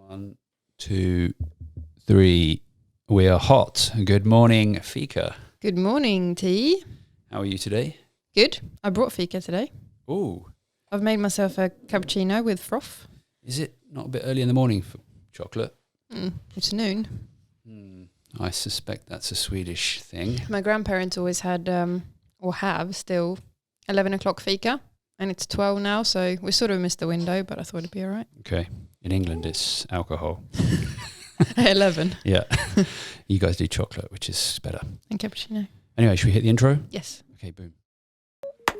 1, 2, 3. We are hot. Good morning, Fika. Good morning, T. How are you today? Good. I brought Fika today. Ooh. I've made myself a cappuccino with froth. Is it not a bit early in the morning for chocolate? It's noon. I suspect that's a Swedish thing. My grandparents always had, or have still, 11 o'clock fika. And it's 12 now, so we sort of missed the window, but I thought it'd be all right. Okay. In England, it's alcohol. 11. Yeah. You guys do chocolate, which is better. And cappuccino. Anyway, should we hit the intro? Yes. Okay, boom.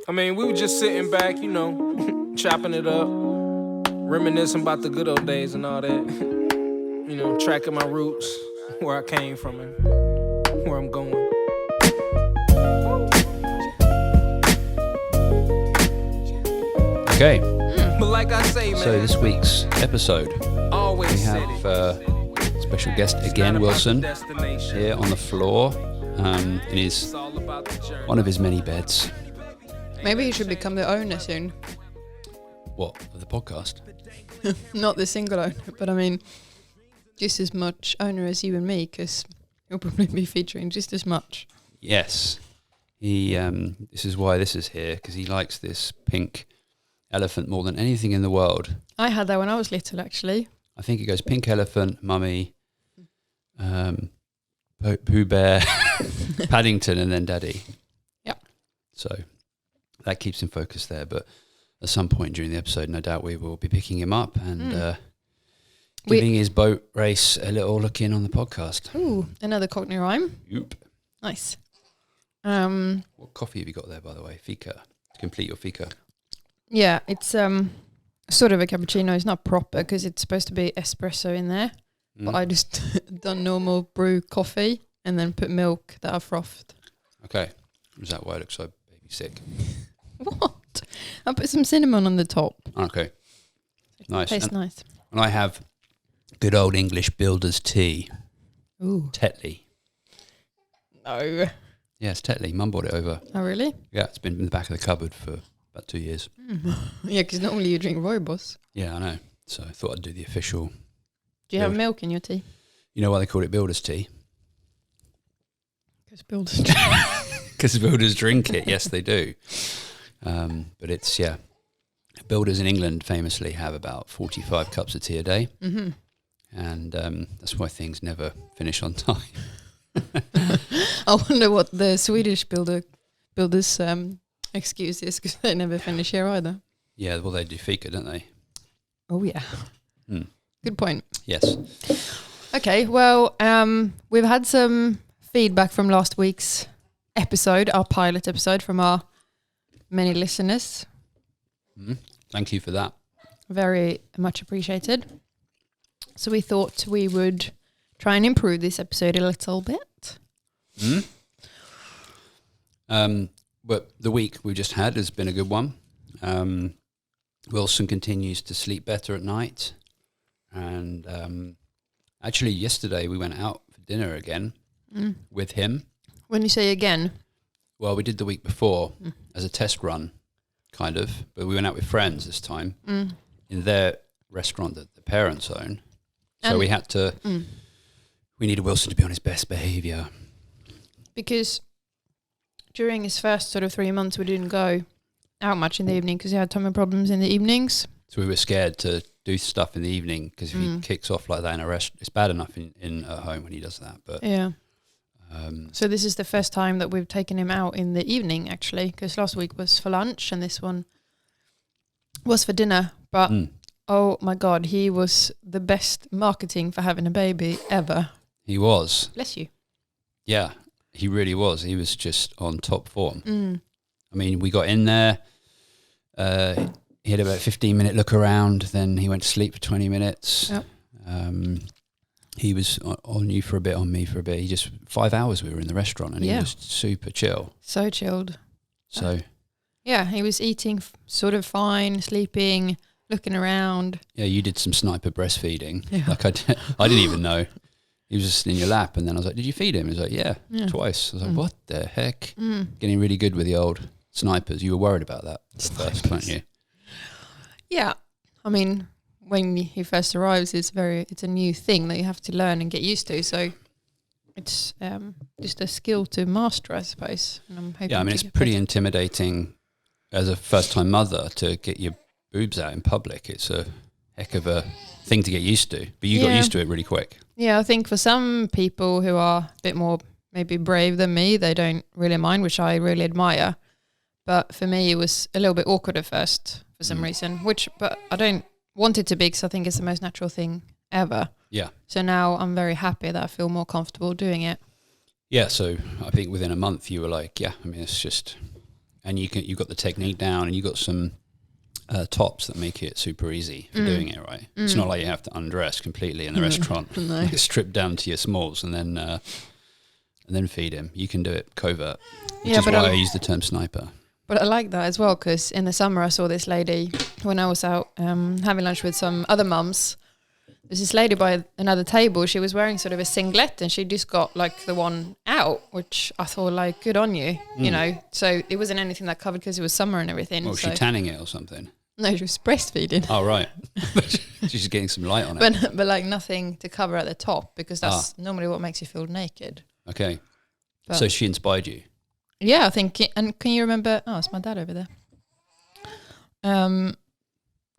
I mean, we were just sitting back, chopping it up, reminiscing about the good old days and all that. Tracking my roots, where I came from and where I'm going. Okay. But like I say, man. So this week's episode, always we have special guest again, Wilson, here on the floor in his one of his many beds. Maybe he should become the owner soon. What, of the podcast? Not the single owner, but I mean, just as much owner as you and me, because he'll probably be featuring just as much. Yes. He. This is why this is here, because he likes this pink elephant more than anything in the world. I had that when I was little, actually. I think it goes pink elephant, mummy, Pooh Bear, Paddington, and then Daddy. Yeah. So that keeps him focused there. But at some point during the episode, no doubt we will be picking him up and giving his boat race a little look in on the podcast. Ooh, another Cockney rhyme. Yoop. Nice. What coffee have you got there, by the way? Fika. To complete your Fika. Yeah, it's sort of a cappuccino. It's not proper because it's supposed to be espresso in there. But I just done normal brew coffee and then put milk that I've frothed. Okay. Is that why it looks so baby sick? What? I put some cinnamon on the top. Okay. Nice. Tastes nice. And I have good old English builder's tea. Ooh. Tetley. No. Yes, Tetley. Mum brought it over. Oh, really? Yeah, it's been in the back of the cupboard for about 2 years. Yeah, because normally you drink Rooibos. Yeah, I know. So I thought I'd do the official. Do you have milk in your tea? You know why they call it builder's tea? Because builders drink. Because builders drink it. Yes, they do. But it's, yeah. Builders in England famously have about 45 cups of tea a day. Mm-hmm. And that's why things never finish on time. I wonder what the Swedish builders excuse is, because they never finish here either. Yeah, well, they do fika, don't they? Oh, yeah. Good point. Yes. Okay, well, we've had some feedback from last week's episode, our pilot episode, from our many listeners. Thank you for that. Very much appreciated. So we thought we would try and improve this episode a little bit. But the week we just had has been a good one. Wilson continues to sleep better at night. And actually yesterday we went out for dinner again with him. When you say again? Well, we did the week before as a test run, kind of. But we went out with friends this time in their restaurant that the parents own. So we had to... We needed Wilson to be on his best behaviour. Because during his first sort of 3 months, we didn't go out much in the evening because he had tummy problems in the evenings. So we were scared to do stuff in the evening because if he kicks off like that in a restaurant, it's bad enough in at home when he does that. But yeah. So this is the first time that we've taken him out in the evening, actually, because last week was for lunch and this one was for dinner. But oh my God, he was the best marketing for having a baby ever. He was. Bless you. Yeah, he really was. He was just on top form. I mean, we got in there. He had about a 15-minute look around. Then he went to sleep for 20 minutes. Yep. He was on you for a bit, on me for a bit. He just 5 hours we were in the restaurant, and he was super chill. So chilled. So. Yeah, he was eating sort of fine, sleeping, looking around. Yeah, you did some sniper breastfeeding. Yeah. Like I didn't even know. He was just in your lap, and then I was like, did you feed him? He was like, yeah. Twice. I was like, what the heck? Getting really good with the old snipers. You were worried about that at first, weren't you? Yeah. I mean, when he first arrives, it's a new thing that you have to learn and get used to. So it's just a skill to master, I suppose. And I'm hoping. Yeah, I mean, it's pretty intimidating as a first-time mother to get your boobs out in public. It's a heck of a thing to get used to, but you got used to it really quick. Yeah, I think for some people who are a bit more maybe brave than me, they don't really mind, which I really admire. But for me, it was a little bit awkward at first for some reason, but I don't want it to be because I think it's the most natural thing ever. Yeah. So now I'm very happy that I feel more comfortable doing it. Yeah, so I think within a month you were like, yeah, I mean, it's just, and you got the technique down, and you got some tops that make it super easy for doing it right. It's not like you have to undress completely in the restaurant, strip down to your smalls, and then feed him. You can do it covert, which is why I use the term sniper. But I like that as well, because in the summer I saw this lady when I was out having lunch with some other mums. There's this lady by another table. She was wearing sort of a singlet, and she just got like the one out, which I thought, like, good on you, you know. So it wasn't anything that covered because it was summer and everything. Well, was she tanning it or something? No, she was breastfeeding. Oh, right. She's just getting some light on it. But like nothing to cover at the top, because that's normally what makes you feel naked. Okay. But so she inspired you? Yeah, I think. And can you remember? Oh, it's my dad over there. Can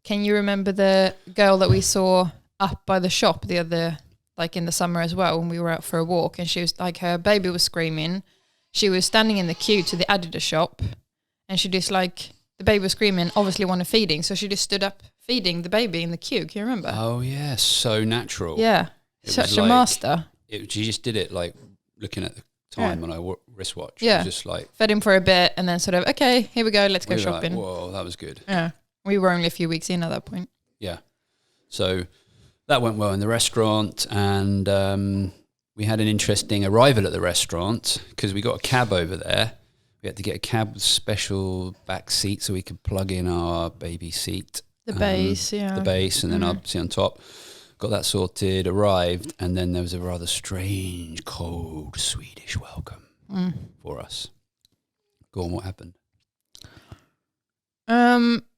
you remember the girl that we saw up by the shop the other, like in the summer as well, when we were out for a walk, and she was like, her baby was screaming. She was standing in the queue to the Adidas shop, and she just like, the baby was screaming, obviously wanted feeding, so she just stood up feeding the baby in the queue. Can you remember? Oh yeah, so natural. Yeah, such a master. She just did it like looking at the time on her wristwatch. Yeah, just like fed him for a bit, and then sort of, okay, here we go, let's go shopping. Like, whoa, that was good. Yeah, we were only a few weeks in at that point. Yeah, so that went well in the restaurant, and we had an interesting arrival at the restaurant because we got a cab over there. We had to get a cab with special back seat so we could plug in our baby seat. The base, yeah. The base, and then our seat on top. Got that sorted, arrived, and then there was a rather strange, cold Swedish welcome for us. Go on, what happened?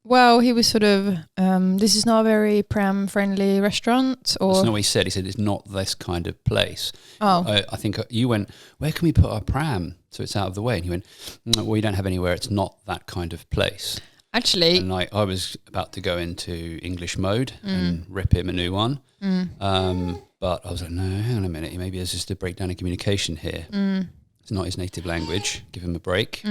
Well, he was sort of, this is not a very pram-friendly restaurant, or... That's not what he said. He said, it's not this kind of place. Oh. I think you went, where can we put our pram so it's out of the way? And he went, well, we don't have anywhere. It's not that kind of place. Actually... And like, I was about to go into English mode and rip him a new one. But I was like, no, hang on a minute. Maybe there's just a breakdown in communication here. It's not his native language. Give him a break.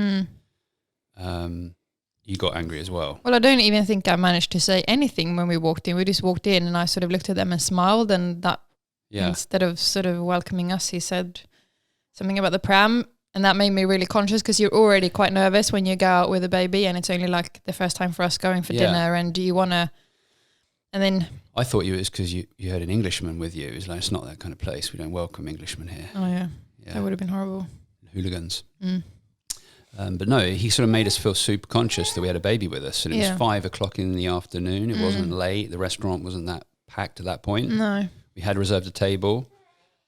You got angry as well. Well, I don't even think I managed to say anything when we walked in. We just walked in, and I sort of looked at them and smiled, and that instead of sort of welcoming us, he said something about the pram, and that made me really conscious because you're already quite nervous when you go out with a baby, and it's only like the first time for us going for dinner, and do you want to... And then... I thought it was because you had an Englishman with you. It was like, it's not that kind of place. We don't welcome Englishmen here. Oh, yeah. That would have been horrible. Hooligans. But no, he sort of made us feel super conscious that we had a baby with us. And it was 5 o'clock in the afternoon. It wasn't late. The restaurant wasn't that packed at that point. No. We had reserved a table.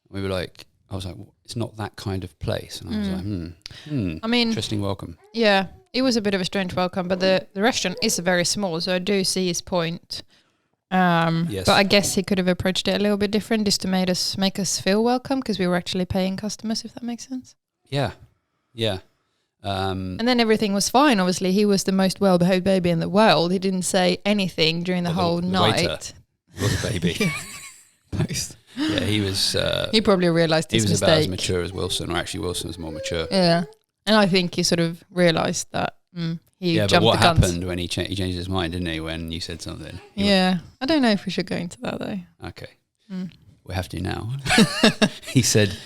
We were like, I was like, well, it's not that kind of place. And I was like, I mean, interesting welcome. Yeah, it was a bit of a strange welcome, but the restaurant is very small, so I do see his point. Yes. But I guess he could have approached it a little bit different, just to make us feel welcome, because we were actually paying customers, if that makes sense. Yeah, yeah. And then everything was fine. Obviously, he was the most well-behaved baby in the world. He didn't say anything during the whole night. Waiter was a baby. Both. Yeah, he was... he probably realised his mistake. He was about as mature as Wilson, or actually Wilson was more mature. Yeah. And I think he sort of realised that he jumped the guns. Yeah, but what happened when he changed his mind, didn't he, when you said something? I don't know if we should go into that, though. Okay. We have to now. He said...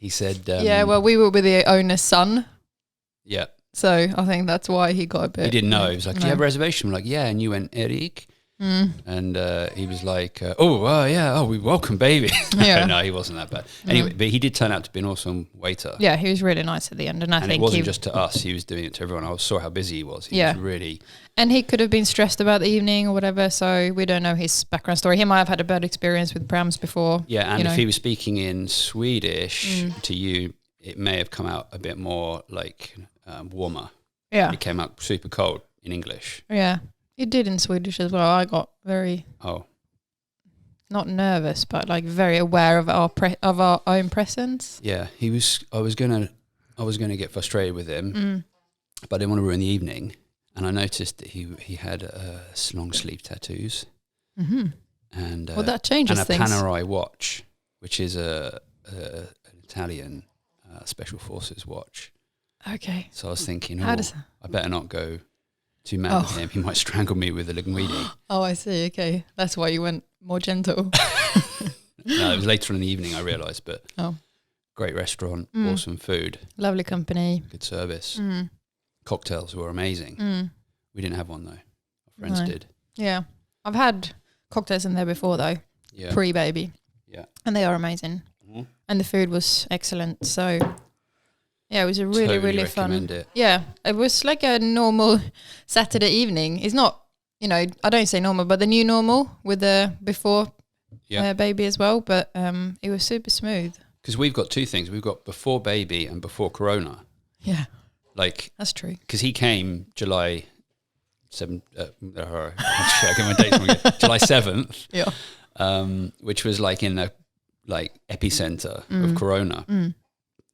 yeah, well, we were with the owner's son. Yeah. So I think that's why he got a bit... He didn't know. He was like, do you have a reservation? We're like, yeah. And you went, Erik? And he was like, we welcome baby. No, he wasn't that bad. Anyway, but he did turn out to be an awesome waiter. Yeah, he was really nice at the end. And I think it wasn't just to us. He was doing it to everyone. I saw how busy he was. He was really... And he could have been stressed about the evening or whatever, so we don't know his background story. He might have had a bad experience with prams before. Yeah, and if he was speaking in Swedish to you, it may have come out a bit more like warmer. Yeah. It came out super cold in English. Yeah. It did in Swedish as well. I got very not nervous, but like very aware of our own presence. Yeah, he was. I was gonna get frustrated with him, but I didn't want to ruin the evening. And I noticed that he had long sleeve tattoos, and Well, that changes and a things. Panerai watch, which is an Italian special forces watch. Okay. So I was thinking, I better not go too mad with him. He might strangle me with a linguini. Oh, I see. Okay, that's why you went more gentle. No, it was later in the evening I realised, but great restaurant, awesome food, lovely company, good service. Cocktails were amazing. We didn't have one though. Our friends did. Yeah, I've had cocktails in there before though. Yeah. Pre-baby. Yeah. And they are amazing. And the food was excellent. So yeah, it was a really, totally really recommend fun. It. Yeah, it was like a normal Saturday evening. It's not, I don't say normal, but the new normal with the before baby as well. But it was super smooth. Because we've got two things. We've got before baby and before Corona. Yeah. Like that's true. Because he came July 7th. I get my dates wrong again. July 7th. Yeah. Which was like in the epicenter of Corona.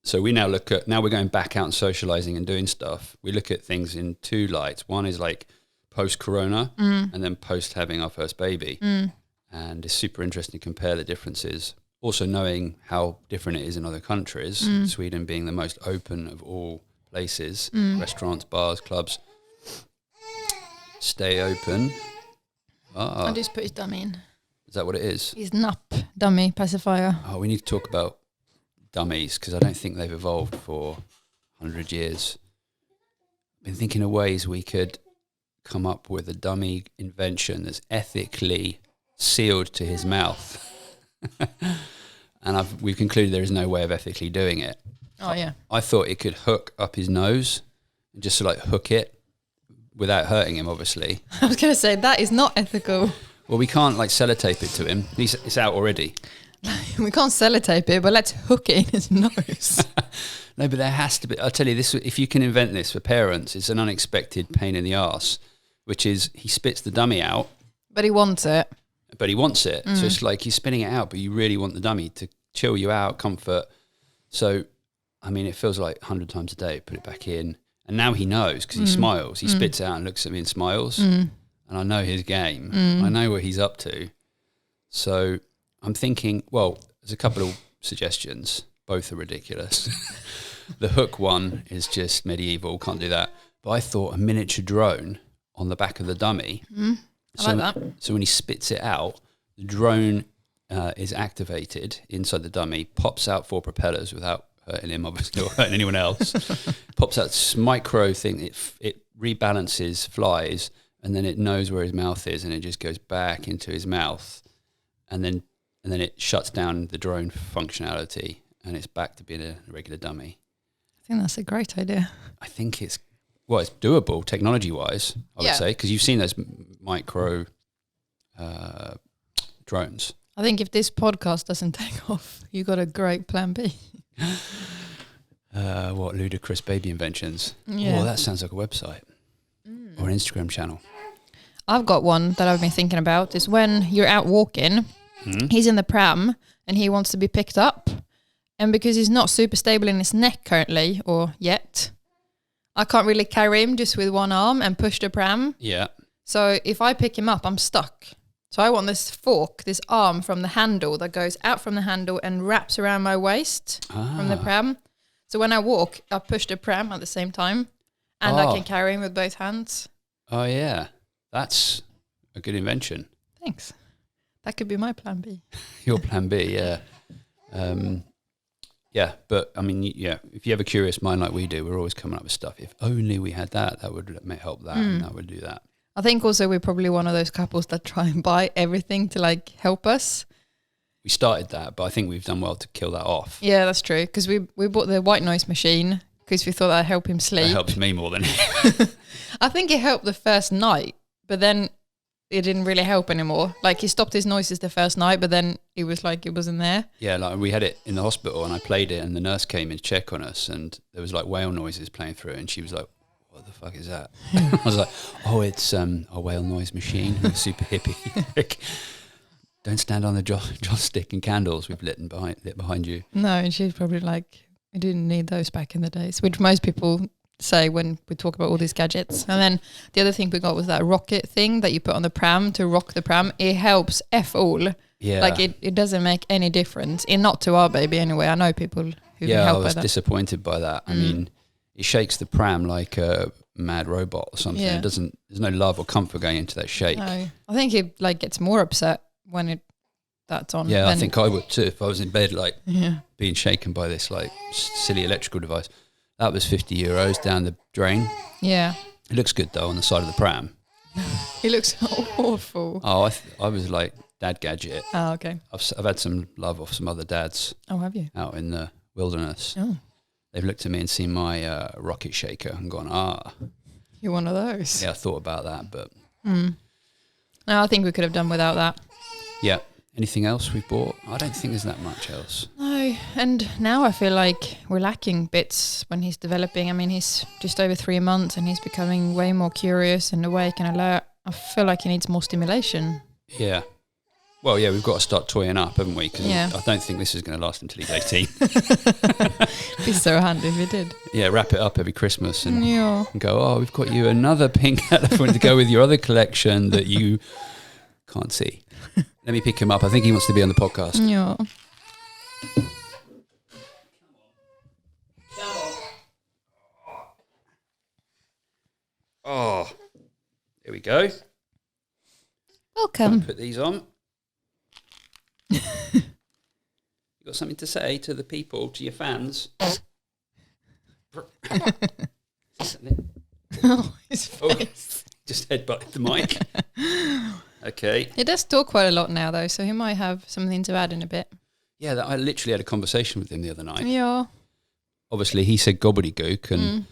So we now we're going back out and socializing and doing stuff. We look at things in two lights. One is like post-Corona and then post having our first baby. And it's super interesting to compare the differences. Also knowing how different it is in other countries, Sweden being the most open of all places, restaurants, bars, clubs, stay open. I just put his dummy in. Is that what it is? His NUP dummy pacifier. Oh, we need to talk about dummies because I don't think they've evolved for 100 years. I've been thinking of ways we could come up with a dummy invention that's ethically sealed to his mouth. And we've concluded there is no way of ethically doing it. Oh, yeah. I thought it could hook up his nose and just hook it without hurting him, obviously. I was going to say, that is not ethical. Well, we can't sellotape it to him. It's out already. We can't sellotape it, but let's hook it in his nose. No, but there has to be. I'll tell you this, if you can invent this for parents, it's an unexpected pain in the arse, which is he spits the dummy out. But he wants it. So it's like you're spitting it out, but you really want the dummy to chill you out, comfort. So, I mean, it feels like 100 times a day, put it back in. And now he knows because he smiles. He spits it out and looks at me and smiles. And I know his game. I know what he's up to. So I'm thinking, well, there's a couple of suggestions. Both are ridiculous. The hook one is just medieval, can't do that. But I thought a miniature drone on the back of the dummy. I like that. So when he spits it out, the drone is activated inside the dummy, pops out 4 propellers without hurting him, obviously, or hurting anyone else. Pops out this micro thing. It rebalances, flies, and then it knows where his mouth is, and it just goes back into his mouth, and then it shuts down the drone functionality, and it's back to being a regular dummy. I think that's a great idea. I think it's doable technology-wise, I would say, because you've seen those micro drones. I think if this podcast doesn't take off, you got a great plan B. What ludicrous baby inventions? Yeah. Oh, that sounds like a website or an Instagram channel. I've got one that I've been thinking about. Is when you're out walking, he's in the pram and he wants to be picked up, and because he's not super stable in his neck currently or yet, I can't really carry him just with one arm and push the pram. Yeah. So if I pick him up, I'm stuck. So I want this fork, this arm from the handle that goes out from the handle and wraps around my waist from the pram. So when I walk, I push the pram at the same time and I can carry him with both hands. Oh, yeah. That's a good invention. Thanks. That could be my plan B. Your plan B, yeah. Yeah, but I mean, yeah, if you have a curious mind like we do, we're always coming up with stuff. If only we had that would help that and that would do that. I think also we're probably one of those couples that try and buy everything to help us. We started that, but I think we've done well to kill that off. Yeah, that's true. Because we bought the white noise machine because we thought that'd help him sleep. That helps me more than him. I think it helped the first night, but then it didn't really help anymore. He stopped his noises the first night, but then it was like it wasn't there. Yeah, we had it in the hospital and I played it and the nurse came in to check on us and there was whale noises playing through and she was like, what the fuck is that? I was like, oh, it's a whale noise machine. Super hippie. don't stand on the joss stick and candles we've lit behind you. No, and she's probably like, I didn't need those back in the days, which most people say when we talk about all these gadgets. And then the other thing we got was that rocket thing that you put on the pram to rock the pram. It helps F all. Yeah. Like it doesn't make any difference. Not to our baby anyway. I know people who can help I was by that. disappointed by that. I mean, it shakes the pram like a mad robot or something. Yeah. There's no love or comfort going into that shake. No. I think it like gets more upset when that's on. Yeah, I think I would too if I was in bed being shaken by this like silly electrical device. That was €50 down the drain. Yeah. It looks good though on the side of the pram. It looks awful. Oh, I was like dad gadget. Oh, okay. I've had some love off some other dads. Oh, have you? Out in the wilderness. Oh. They've looked at me and seen my rocket shaker and gone, You're one of those. Yeah, I thought about that, but... No, I think we could have done without that. Yeah. Anything else we've bought? I don't think there's that much else. No, and now I feel like we're lacking bits when he's developing. I mean, he's just over 3 months and he's becoming way more curious and awake and alert. I feel like he needs more stimulation. Yeah. Well, yeah, we've got to start toying up, haven't we? Because yeah. I don't think this is going to last until he's 18. Be so handy if it did. Yeah, wrap it up every Christmas and go, we've got you another pink elephant to go with your other collection that you can't see. Let me pick him up. I think he wants to be on the podcast. Yeah. Oh, here we go. Welcome. Put these on. You got something to say to the people, to your fans? Oh, his face. Just headbutted the mic. Okay. He does talk quite a lot now, though, so he might have something to add in a bit. Yeah, I literally had a conversation with him the other night. Yeah. Obviously, he said gobbledygook, and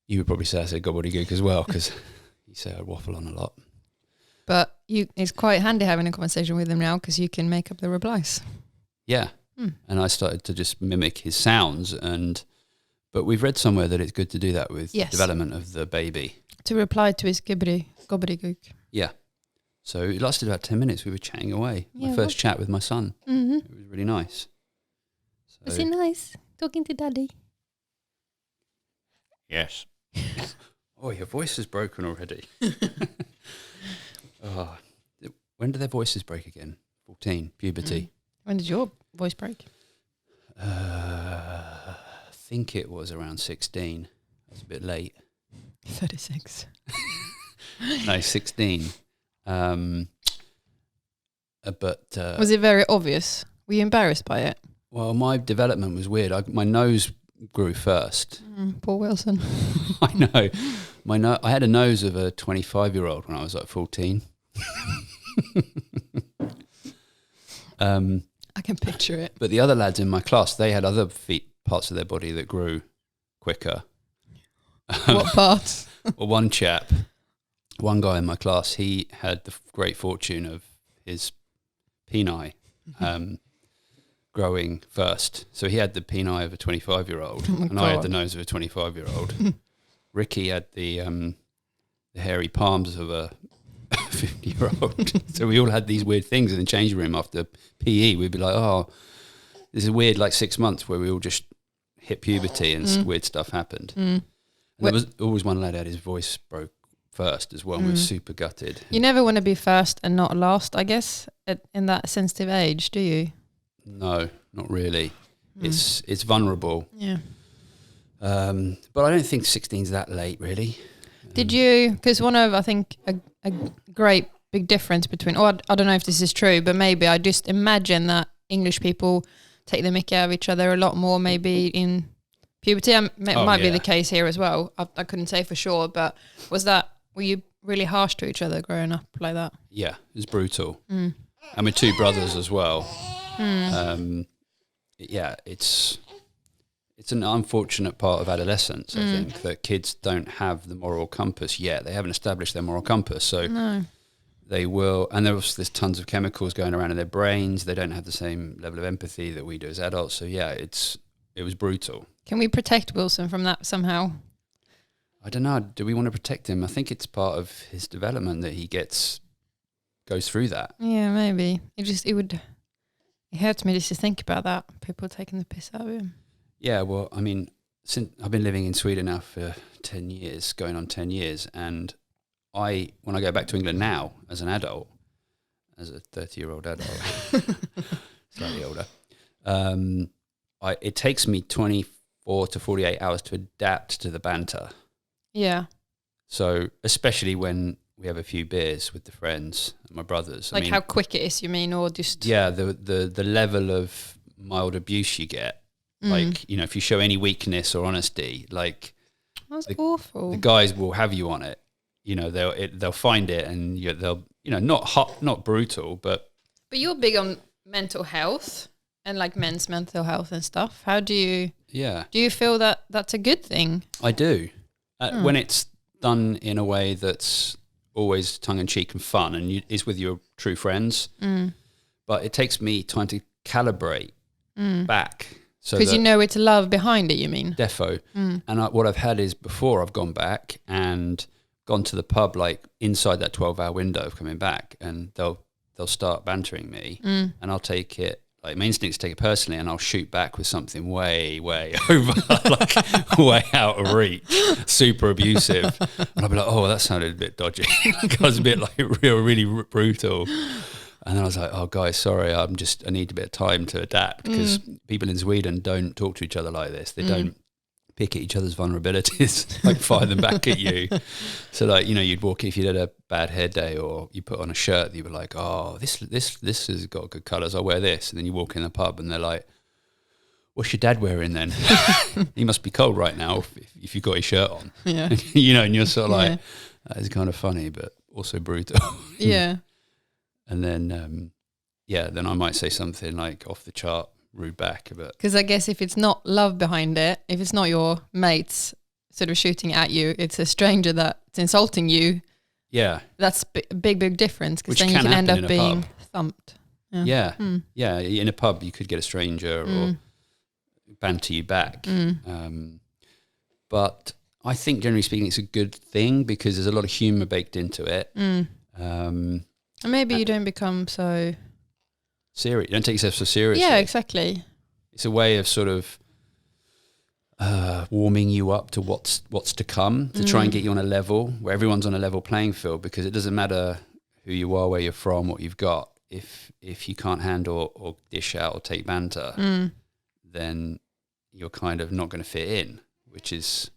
you would probably say I said gobbledygook as well, because you say I waffle on a lot. But it's quite handy having a conversation with him now, because you can make up the replies. Yeah. And I started to just mimic his sounds, but we've read somewhere that it's good to do that with development of the baby. To reply to his gobbledygook. Yeah. So it lasted about 10 minutes. We were chatting away. Yeah, my first chat with my son. Mm-hmm. It was really nice. So, was it nice talking to Daddy? Yes. Oh, your voice is broken already. When do their voices break again? 14, puberty. When did your voice break? I think it was around 16. I was a bit late. 36. No, 16. But was it very obvious? Were you embarrassed by it? Well, my development was weird. My nose grew first. Paul Wilson. I know. I had a nose of a 25-year-old when I was like 14. I can picture it. But the other lads in my class, they had other parts of their body that grew quicker. What parts? Well, one guy in my class, he had the great fortune of his peni growing first. So he had the peni of a 25-year-old, and I had the nose of a 25-year-old. Ricky had the hairy palms of a 50-year-old. So we all had these weird things in the changing room after PE. We'd be like, oh, this is weird, like 6 months where we all just hit puberty and weird stuff happened. And there was always one lad had his voice broke first as well, and we were super gutted. You never want to be first and not last, I guess, in that sensitive age, do you? No, not really. It's vulnerable. Yeah. But I don't think 16's that late, really. Did you, because one of, I think, a great big difference between, I don't know if this is true, but maybe I just imagine that English people take the mickey out of each other a lot more maybe in puberty. It might be the case here as well. I couldn't say for sure, but were you really harsh to each other growing up like that? Yeah, it was brutal. And with two brothers as well. Yeah, it's an unfortunate part of adolescence, I think, that kids don't have the moral compass yet. They haven't established their moral compass. So they will, and there's tons of chemicals going around in their brains. They don't have the same level of empathy that we do as adults. So yeah, it was brutal. Can we protect Wilson from that somehow? I don't know. Do we want to protect him? I think it's part of his development that he gets goes through that. Yeah, maybe. It hurts me just to think about that. People taking the piss out of him. Yeah, well, I mean, since I've been living in Sweden now for 10 years, going on 10 years, and when I go back to England now as an adult, as a 30-year-old adult, slightly older, it takes me 24 to 48 hours to adapt to the banter. Yeah. So especially when we have a few beers with the friends and my brothers. Like how quick it is, you mean, or just... Yeah, the level of mild abuse you get. Like, you know, if you show any weakness or honesty, like... That's awful. The guys will have you on it. You know, they'll find it and they'll, you know, not brutal, but... But you're big on mental health and like men's mental health and stuff. How do you... Yeah. Do you feel that that's a good thing? I do. When it's done in a way that's always tongue-in-cheek and fun and is with your true friends. But it takes me time to calibrate back. Because you know it's love behind it, you mean? Defo. And what I've had is before I've gone back and gone to the pub like inside that 12-hour window of coming back, and they'll start bantering me and I'll take it, like my instincts take it personally, and I'll shoot back with something way, way over, like way out of reach, super abusive. And I'll be like, oh, that sounded a bit dodgy. Like, I was a bit like really brutal. And then I was like, oh, guys, sorry, I need a bit of time to adapt, because people in Sweden don't talk to each other like this. They don't pick at each other's vulnerabilities, like fire them back at you. So like, you know, you'd walk, if you had a bad hair day or you put on a shirt, you were like, oh, this has got good colours, I'll wear this. And then you walk in the pub and they're like, what's your dad wearing then? He must be cold right now if you've got his shirt on. Yeah. You know, and you're sort of like, that is kind of funny, but also brutal. Yeah. And then, then I might say something like off the chart, rude back. Because I guess if it's not love behind it, if it's not your mates sort of shooting at you, it's a stranger that's insulting you. Yeah. That's a big difference, because then you can end up being thumped. Yeah. Yeah. In a pub, you could get a stranger or banter you back. But I think generally speaking, it's a good thing because there's a lot of humour baked into it. And maybe you don't become so... serious. You don't take yourself so seriously. Yeah, exactly. It's a way of sort of warming you up to what's to come, to try and get you on a level where everyone's on a level playing field, because it doesn't matter who you are, where you're from, what you've got. If you can't handle or dish out or take banter, then you're kind of not going to fit in, which is...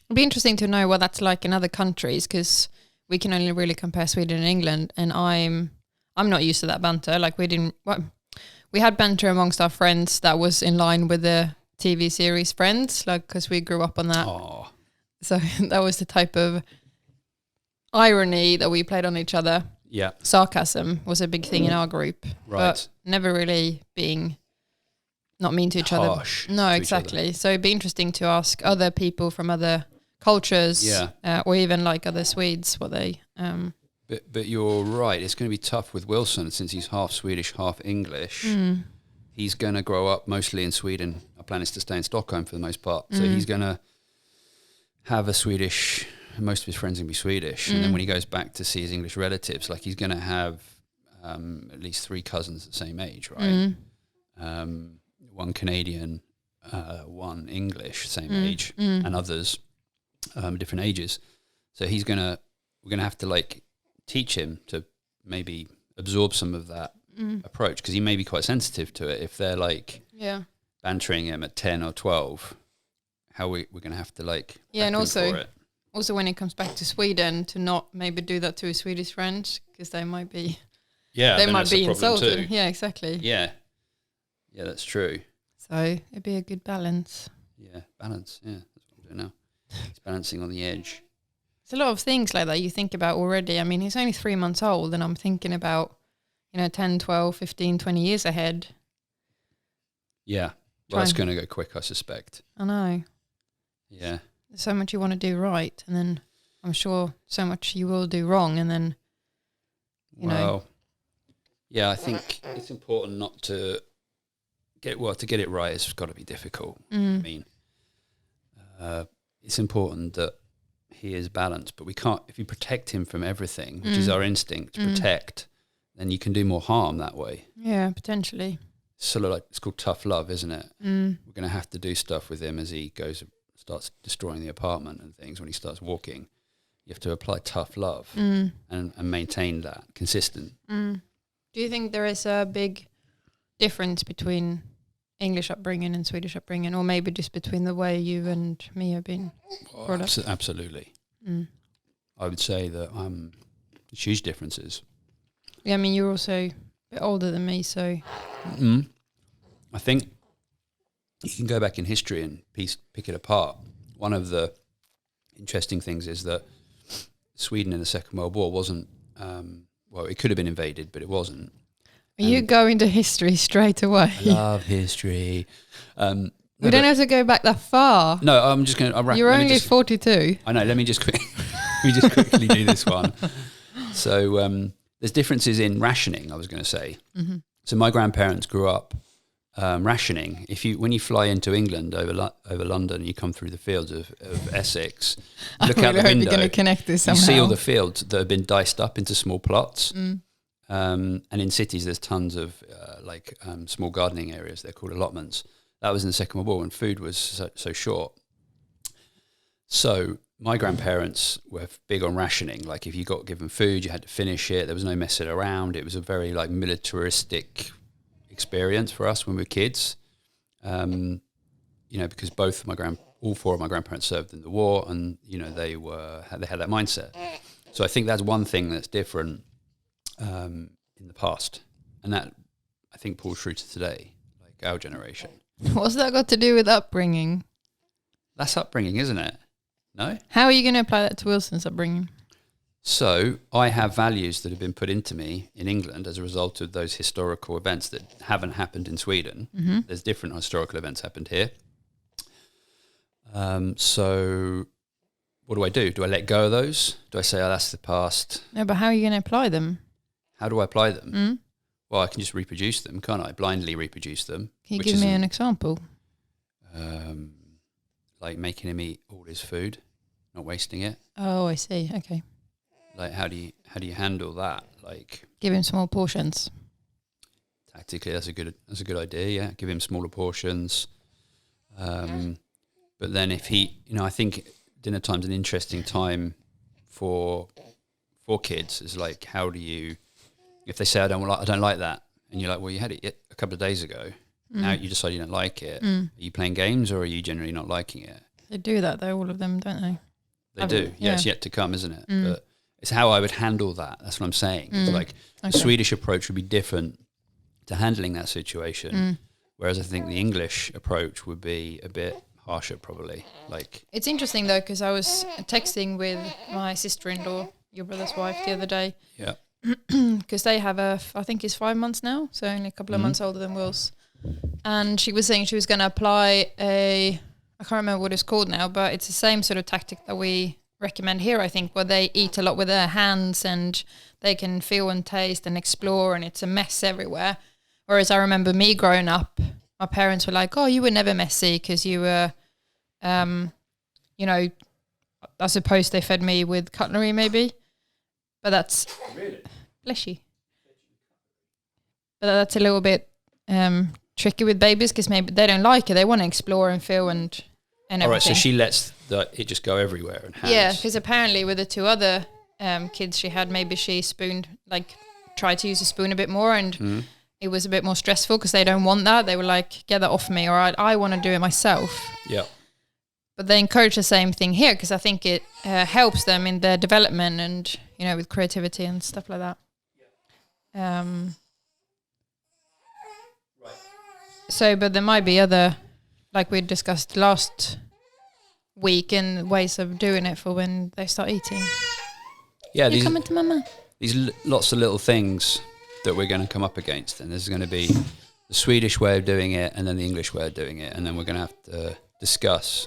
It'd be interesting to know what that's like in other countries, because we can only really compare Sweden and England, and I'm not used to that banter. Like we had banter amongst our friends that was in line with the TV series Friends, like because we grew up on that. Aww. So that was the type of irony that we played on each other. Yeah. Sarcasm was a big thing in our group. Right. But never really being not mean to each other. Harsh. No, exactly. So it'd be interesting to ask other people from other cultures, or even like other Swedes, what they... But you're right. It's going to be tough with Wilson, since he's half Swedish, half English. He's going to grow up mostly in Sweden. Our plan is to stay in Stockholm for the most part. So he's going to have a Swedish... Most of his friends are going to be Swedish. And then when he goes back to see his English relatives, like he's going to have at least 3 cousins the same age, right? One Canadian, one English, same age, and others different ages. So we're going to have to like teach him to maybe absorb some of that approach, because he may be quite sensitive to it. If they're like bantering him at 10 or 12, how we're going to have to like and also when it comes back to Sweden, to not maybe do that to his Swedish friends, because they might be insulted. Too. Yeah, exactly. Yeah, that's true. So it'd be a good balance. Yeah, balance. Yeah, that's what I'm doing now. He's balancing on the edge. There's a lot of things like that you think about already. I mean, he's only 3 months old, and I'm thinking about, 10, 12, 15, 20 years ahead. Yeah. Well, that's going to go quick, I suspect. I know. Yeah. There's so much you want to do right, and then I'm sure so much you will do wrong, and then, you know. Yeah, I think it's important not to to get it right. It's got to be difficult. I mean, it's important that he is balanced, but we can't, if you protect him from everything, which is our instinct to protect, then you can do more harm that way. Yeah, potentially. Sort of like, it's called tough love, isn't it? Mm. We're going to have to do stuff with him as he starts destroying the apartment and things. When he starts walking, you have to apply tough love and maintain that consistent. Mm. Do you think there is a big difference between English upbringing and Swedish upbringing, or maybe just between the way you and me have been brought up? Absolutely. I would say that there's huge differences. Yeah, I mean, you're also a bit older than me, so... I think you can go back in history and pick it apart. One of the interesting things is that Sweden in the Second World War wasn't... it could have been invaded, but it wasn't. You go into history straight away. I love history. We don't have to go back that far. No, I'm just going to... You're only 42. I know, let me just quickly do this one. So there's differences in rationing, I was going to say. Mm-hmm. So my grandparents grew up rationing. When you fly into England over London, you come through the fields of Essex, look out the window, you're going to connect this somehow. You see all the fields that have been diced up into small plots. And in cities, there's tons of small gardening areas. They're called allotments. That was in the Second World War when food was so short. So my grandparents were big on rationing. Like if you got given food, you had to finish it. There was no messing around. It was a very militaristic experience for us when we were kids. Because all four of my grandparents served in the war, and they had that mindset. So I think that's one thing that's different in the past, and that I think pulls through to today, like our generation. What's that got to do with upbringing? That's upbringing, isn't it? No? How are you going to apply that to Wilson's upbringing? So I have values that have been put into me in England as a result of those historical events that haven't happened in Sweden. Mm-hmm. There's different historical events happened here. So what do I do? Do I let go of those? Do I say, oh, that's the past? No, but how are you going to apply them? How do I apply them? Well, I can just reproduce them, can't I? Blindly reproduce them. Can you give me an example? Like making him eat all his food, not wasting it. Oh, I see. Okay. Like how do you handle that? Like give him small portions. Tactically, that's a good idea. Yeah, give him smaller portions. But then if he, I think dinner time's an interesting time for kids. Is like how do you, if they say I don't like that, and you're like, well, you had it a couple of days ago. Now you decide you don't like it. Are you playing games or are you generally not liking it? They do that though, all of them, don't they? They do. Yeah, it's yet to come, isn't it? But it's how I would handle that. That's what I'm saying. It's like the Swedish approach would be different to handling that situation, whereas I think the English approach would be a bit harsher, probably. Like it's interesting though, because I was texting with my sister-in-law, your brother's wife, the other day. Yeah. Because they have I think he's 5 months now, so only a couple of months older than Will's. And she was saying she was going to apply I can't remember what it's called now, but it's the same sort of tactic that we recommend here, I think, where they eat a lot with their hands and they can feel and taste and explore, and it's a mess everywhere. Whereas I remember me growing up, my parents were like, oh, you were never messy because you were, I suppose they fed me with cutlery maybe. But that's... Really? Bless you. But that's a little bit tricky with babies because maybe they don't like it. They want to explore and feel and everything. All right, so she lets it just go everywhere and hands. Yeah, because apparently with the 2 other kids she had, maybe she tried to use a spoon a bit more, and it was a bit more stressful because they don't want that. They were like, get that off me, or I want to do it myself. Yeah. But they encourage the same thing here because I think it helps them in their development and, with creativity and stuff like that. So, but there might be other, like we discussed last week, in ways of doing it for when they start eating. Yeah, you coming to mama? These lots of little things that we're going to come up against, and there's going to be the Swedish way of doing it, and then the English way of doing it, and then we're going to have to discuss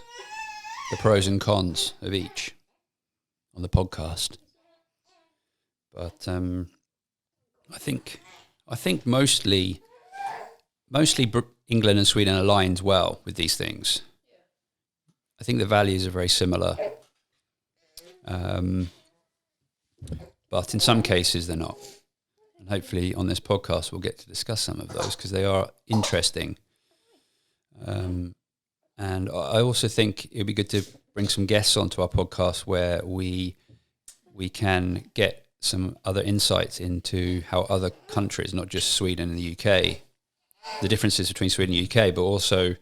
the pros and cons of each on the podcast. But I think mostly England and Sweden aligns well with these things. I think the values are very similar, but in some cases they're not. And hopefully on this podcast we'll get to discuss some of those because they are interesting. And I also think it'd be good to bring some guests onto our podcast where we can get some other insights into how other countries, not just Sweden and the UK, the differences between Sweden and the UK, but also,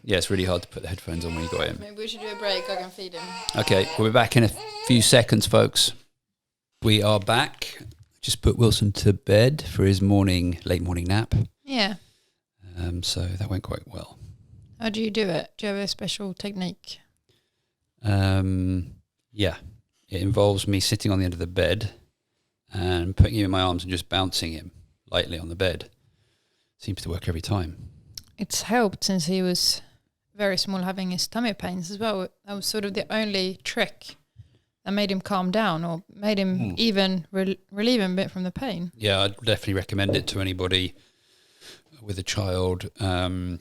it's really hard to put the headphones on when you got him. Maybe we should do a break. I can feed him. Okay, we'll be back in a few seconds, folks. We are back. Just put Wilson to bed for his late morning nap. Yeah. So that went quite well. How do you do it? Do you have a special technique? Yeah. It involves me sitting on the end of the bed and putting him in my arms and just bouncing him lightly on the bed. Seems to work every time. It's helped since he was very small, having his tummy pains as well. That was sort of the only trick that made him calm down or made him even relieve him a bit from the pain. Yeah, I'd definitely recommend it to anybody with a child, a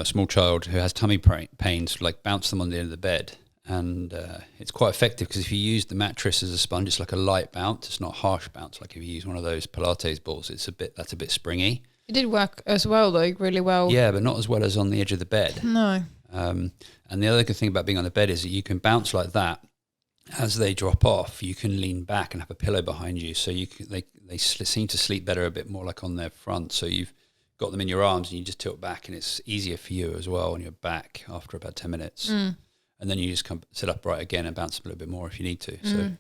small child who has tummy pains, like bounce them on the end of the bed. And it's quite effective because if you use the mattress as a sponge, it's like a light bounce. It's not a harsh bounce. Like if you use one of those Pilates balls, that's a bit springy. It did work as well, though, really well. Yeah, but not as well as on the edge of the bed. No. And the other good thing about being on the bed is that you can bounce like that. As they drop off, you can lean back and have a pillow behind you, so they seem to sleep better a bit more like on their front. So you've got them in your arms and you just tilt back, and it's easier for you as well on your back after about 10 minutes. And then you just sit upright again and bounce a little bit more if you need to. So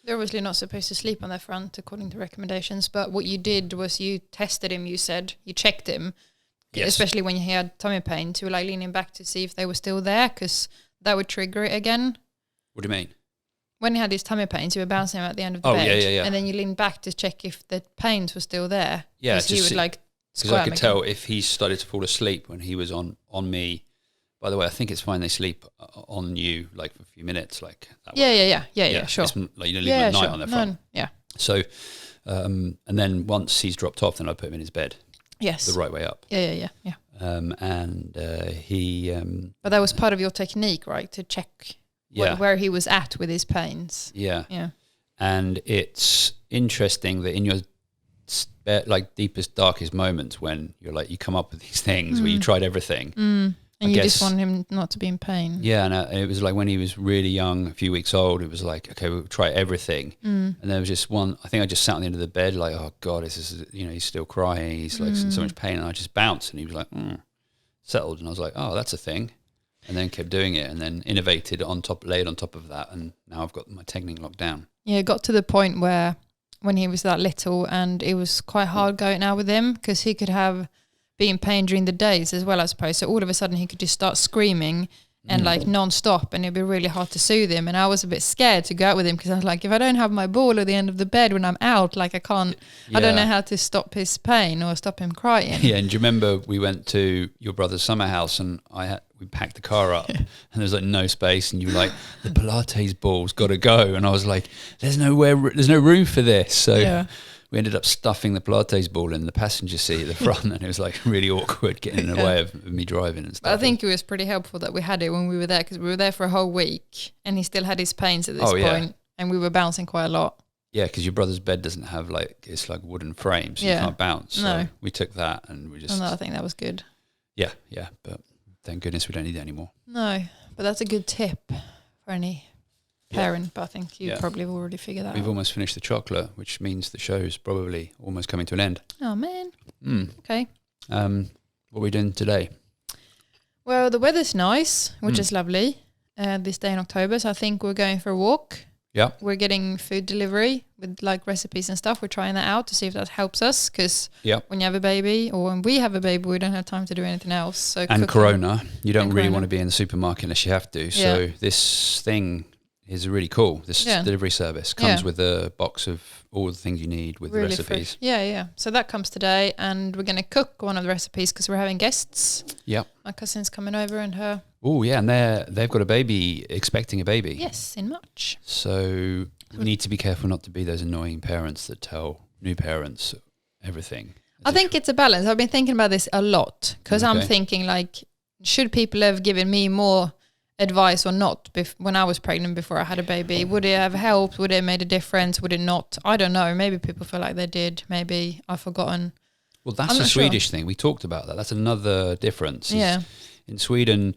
they're obviously not supposed to sleep on their front according to recommendations, but what you did was you tested him, you checked him, yes. Especially when he had tummy pain, to like lean him back to see if they were still there, because that would trigger it again. What do you mean? When he had his tummy pains, you were bouncing him at the end of the bed. Yeah. And then you leaned back to check if the pains were still there. Yeah, because he would because I could tell if he started to fall asleep when he was on me. By the way, I think it's fine they sleep on you like for a few minutes, like that. Yeah, sure. It's like you don't leave them at night on their front. Yeah. So, and then once he's dropped off, then I put him in his bed. Yes. The right way up. Yeah. And he. But that was part of your technique, right? To check where he was at with his pains. Yeah. Yeah. And it's interesting that in your deepest, darkest moments, when you're like, you come up with these things where you tried everything. And you just want him not to be in pain. Yeah, and it was like when he was really young, a few weeks old, it was like, okay, we'll try everything. And there was just one, I think I just sat on the end of the bed like, oh God, this is, he's still crying. He's like in so much pain. And I just bounced and he was like, settled. And I was like, oh, that's a thing. And then kept doing it and then laid on top of that. And now I've got my technique locked down. Yeah, it got to the point where when he was that little and it was quite hard going out with him because he could have be in pain during the days as well, I suppose. So all of a sudden he could just start screaming and like non-stop, and it'd be really hard to soothe him. And I was a bit scared to go out with him because I was like, if I don't have my ball at the end of the bed when I'm out, like I can't, I don't know how to stop his pain or stop him crying. Yeah, and do you remember we went to your brother's summer house and we packed the car up and there's like no space, and you were like, the Pilates ball's got to go, and I was like, there's no room for this. So we ended up stuffing the Pilates ball in the passenger seat at the front, and it was like really awkward getting in the way of me driving and stuff. But I think it was pretty helpful that we had it when we were there, because we were there for a whole week and he still had his pains at this point, and we were bouncing quite a lot. Yeah, because your brother's bed doesn't have it's like wooden frames, so you can't bounce. So we took that and we just... I think that was good. Yeah, but thank goodness we don't need it anymore. No, but that's a good tip for any parent, but I think you probably have already figured that out. We've almost finished the chocolate, which means the show's probably almost coming to an end. Oh, man. Okay. What are we doing today? Well, the weather's nice, which is lovely this day in October, so I think we're going for a walk. Yeah. We're getting food delivery with like recipes and stuff. We're trying that out to see if that helps us, because when you have a baby, or when we have a baby, we don't have time to do anything else. So and Corona, you don't really want to be in the supermarket unless you have to. So this thing is really cool. This delivery service comes with a box of all the things you need with really the recipes. Yeah. So that comes today, and we're going to cook one of the recipes because we're having guests. Yeah. My cousin's coming over and her... Oh, yeah, and they've got a baby, expecting a baby. Yes, in March. So we need to be careful not to be those annoying parents that tell new parents everything. I think it's a balance. I've been thinking about this a lot, because I'm thinking like, should people have given me more advice or not when I was pregnant before I had a baby? Would it have helped? Would it have made a difference? Would it not? I don't know. Maybe people feel like they did. Maybe I've forgotten. Well, that's a Swedish thing. We talked about that. That's another difference. Yeah. In Sweden,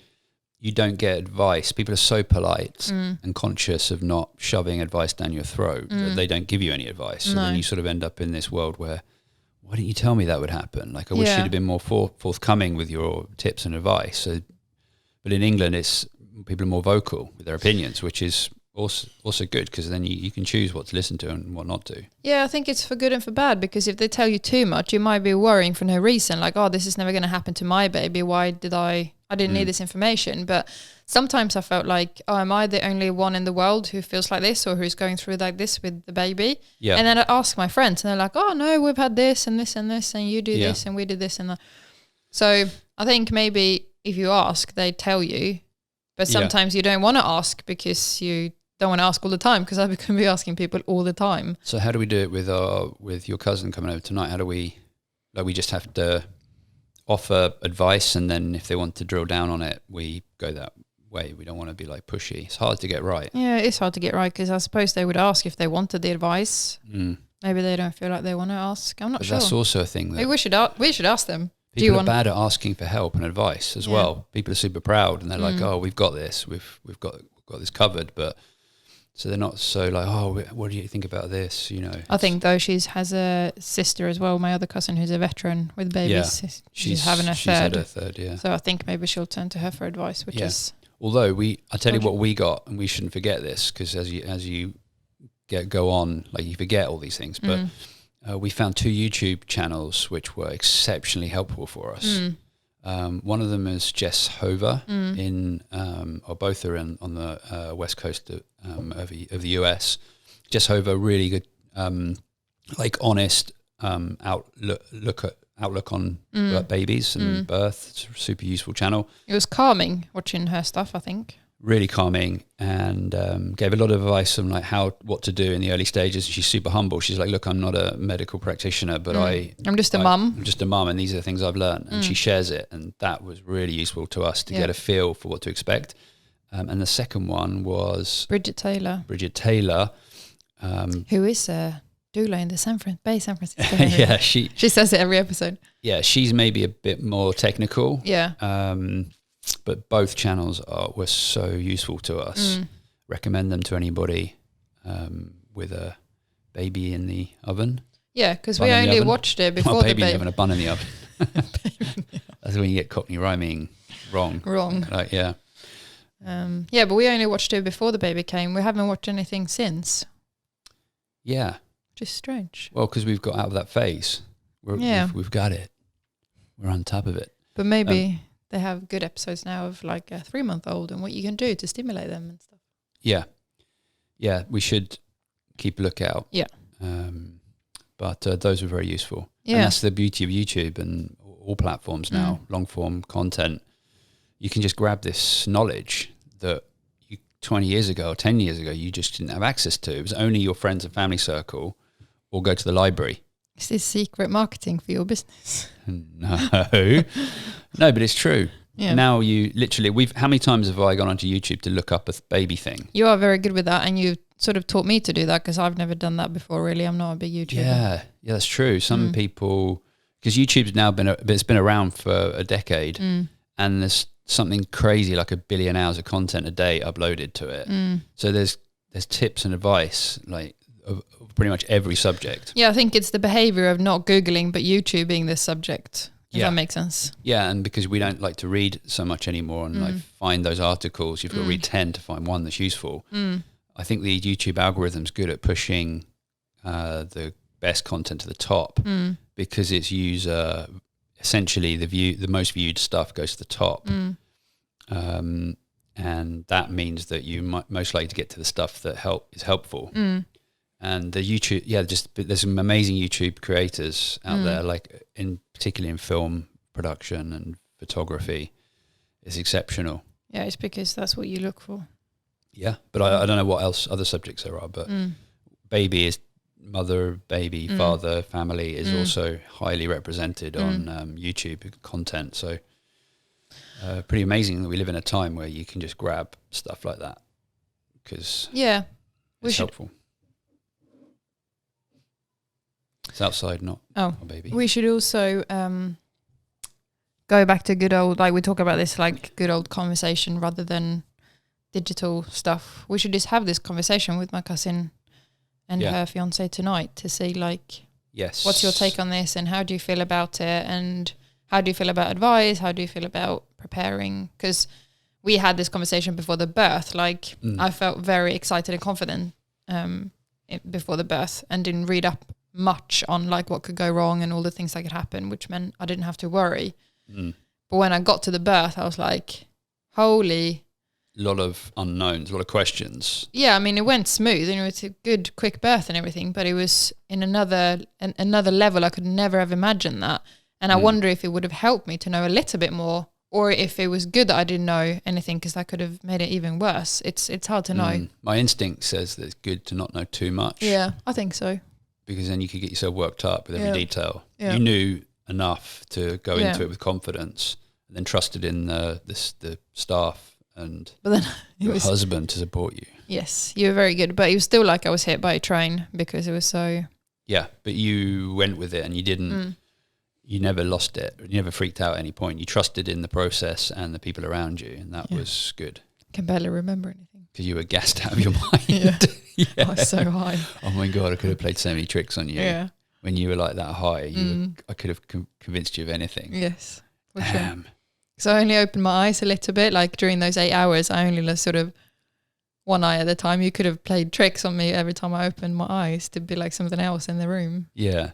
you don't get advice. People are so polite and conscious of not shoving advice down your throat that they don't give you any advice. So then you sort of end up in this world where, why didn't you tell me that would happen? Like, I wish you'd have been more forthcoming with your tips and advice. So, but in England, people are more vocal with their opinions, which is also good, because then you can choose what to listen to and what not to. Yeah, I think it's for good and for bad, because if they tell you too much, you might be worrying for no reason. Like, oh, this is never going to happen to my baby. Why did I didn't need this information. But sometimes I felt like, oh, am I the only one in the world who feels like this or who's going through like this with the baby? Yeah. And then I ask my friends and they're like, oh, no, we've had this and this and this and you do this and we did this and that. So I think maybe if you ask, they tell you. But sometimes you don't want to ask because you don't want to ask all the time, because I can be asking people all the time. So how do we do it with your cousin coming over tonight? How do we just have to offer advice, and then if they want to drill down on it, we go that way? We don't want to be like pushy. It's hard to get right. Yeah, it's hard to get right, because I suppose they would ask if they wanted the advice. Maybe they don't feel like they want to ask. I'm not sure. That's also a thing. Maybe we should ask them. People are bad at asking for help and advice as well. People are super proud and they're like, oh, we've got this. We've got this covered. But so they're not so like, oh, what do you think about this? You know. I think though she has a sister as well, my other cousin, who's a veteran with babies. Yeah. She's having a third. She's had a third, yeah. So I think maybe she'll turn to her for advice, which is. Although I tell you what we got, and we shouldn't forget this, because as you go on, like you forget all these things, but. We found 2 YouTube channels which were exceptionally helpful for us. One of them is Jess Hover or both are on the west coast of the US. Jess Hover, really good, like honest outlook on babies and birth. It's a super useful channel. It was calming watching her stuff, I think. Really calming, and gave a lot of advice on like what to do in the early stages. She's super humble. She's like, look, I'm not a medical practitioner, but I'm just a mum. I'm just a mum, and these are the things I've learned. And she shares it, and that was really useful to us to get a feel for what to expect. And the second one was Bridget Taylor, who is a doula in the San Francisco. Yeah, she says it every episode. Yeah, she's maybe a bit more technical. Yeah. But both channels were so useful to us. Recommend them to anybody with a baby in the oven. Yeah, because we only watched it before the baby. Baby having a bun in the oven. That's when you get Cockney rhyming wrong. Like, yeah. But we only watched it before the baby came. We haven't watched anything since. Yeah. Which is strange. Well, because we've got out of that phase. We've got it. We're on top of it. But maybe... they have good episodes now of like a 3-month-old and what you can do to stimulate them and stuff. Yeah. Yeah, we should keep a lookout. Yeah. But those were very useful. Yeah. And that's the beauty of YouTube and all platforms now, long form content. You can just grab this knowledge that 20 years ago or 10 years ago, you just didn't have access to. It was only your friends and family circle or go to the library. Is this secret marketing for your business? No, but it's true. Yeah. Now you literally, how many times have I gone onto YouTube to look up a baby thing? You are very good with that, and you sort of taught me to do that, because I've never done that before, really. I'm not a big YouTuber. Yeah, that's true. Some people, because YouTube's now it's been around for a decade, and there's something crazy like 1 billion hours of content a day uploaded to it. So there's tips and advice, like, of pretty much every subject. Yeah, I think it's the behavior of not Googling but YouTubing this subject. If that makes sense. Yeah, and because we don't like to read so much anymore and like find those articles, you've got to read 10 to find one that's useful. I think the YouTube algorithm's good at pushing the best content to the top because it's user essentially the most viewed stuff goes to the top. And that means that you might most likely to get to the stuff that is helpful. And the YouTube, there's some amazing YouTube creators out there, like particularly in film production and photography, is exceptional. Yeah, it's because that's what you look for. Yeah, but I don't know what else other subjects there are, but baby is mother, baby, father, family is also highly represented on YouTube content. So pretty amazing that we live in a time where you can just grab stuff like that, because it's helpful. It's outside, not a baby. We should also go back to good old, like we talk about this, like good old conversation rather than digital stuff. We should just have this conversation with my cousin and her fiance tonight to see, like, what's your take on this, and how do you feel about it, and how do you feel about advice, how do you feel about preparing? Because we had this conversation before the birth. Like, I felt very excited and confident before the birth, and didn't read up much on like what could go wrong and all the things that could happen, which meant I didn't have to worry. But when I got to the birth, I was like, holy... A lot of unknowns, a lot of questions. Yeah, I mean, it went smooth, and it was a good, quick birth and everything, but it was in another level. I could never have imagined that. And I wonder if it would have helped me to know a little bit more, or if it was good that I didn't know anything, because that could have made it even worse. It's hard to know. My instinct says that it's good to not know too much. Yeah, I think so. Because then you could get yourself worked up with every detail. Yeah. You knew enough to go into it with confidence, and then trusted in the staff and your husband to support you. Yes, you were very good, but it was still like I was hit by a train, because it was so... Yeah, but you went with it, and you didn't... You never lost it. You never freaked out at any point. You trusted in the process and the people around you, and that was good. I can barely remember anything. Because you were gassed out of your mind. I was so high. Oh my God, I could have played so many tricks on you. Yeah. When you were like that high, I could have convinced you of anything. Yes. Damn. So I only opened my eyes a little bit, like during those 8 hours, I only sort of one eye at a time. You could have played tricks on me every time I opened my eyes to be like something else in the room. Yeah.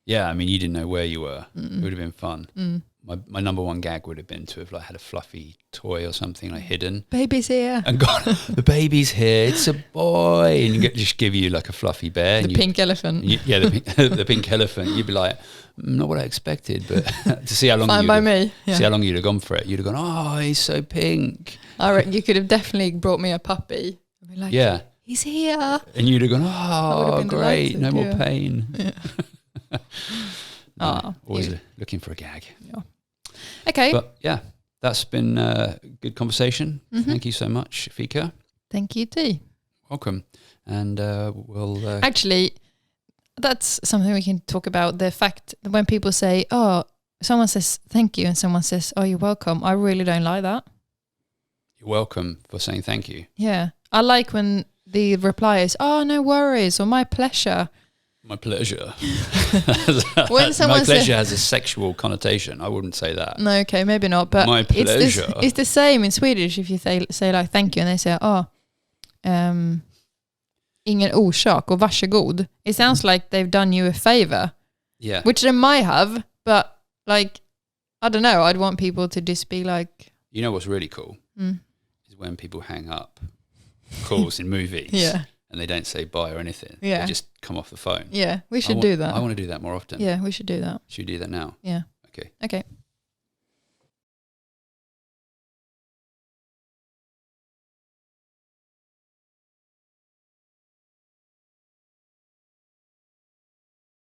Yeah, I mean, you didn't know where you were. It would have been fun. My number one gag would have been to have like had a fluffy toy or something like hidden. Baby's here. And gone, the baby's here, it's a boy. And just give you like a fluffy bear. The pink elephant. The pink elephant. You'd be like, not what I expected, but to see how long see how long you'd have gone for it. You'd have gone, oh, he's so pink. I reckon you could have definitely brought me a puppy. I'd be like, he's here. And you'd have gone, oh, great, no more pain. Yeah. Always looking for a gag. Yeah. Okay. But yeah, that's been a good conversation. Thank you so much, Fika. Thank you too. Welcome. And we'll... Actually, that's something we can talk about. The fact that when people say, oh, someone says thank you and someone says, oh, you're welcome. I really don't like that. You're welcome for saying thank you. Yeah. I like when the reply is, oh, no worries, or my pleasure. My pleasure. When someone my pleasure has a sexual connotation. I wouldn't say that. No, okay, maybe not. But my pleasure. It's the same in Swedish. If you say like thank you and they say, oh, ingen orsak or varsågod. It sounds like they've done you a favor. Yeah. Which they might have, but like, I don't know. I'd want people to just be like... You know what's really cool? Is when people hang up calls in movies. Yeah. And they don't say bye or anything. Yeah. They just come off the phone. Yeah, we should do that. I want to do that more often. Yeah, we should do that. Should we do that now? Yeah. Okay. Okay.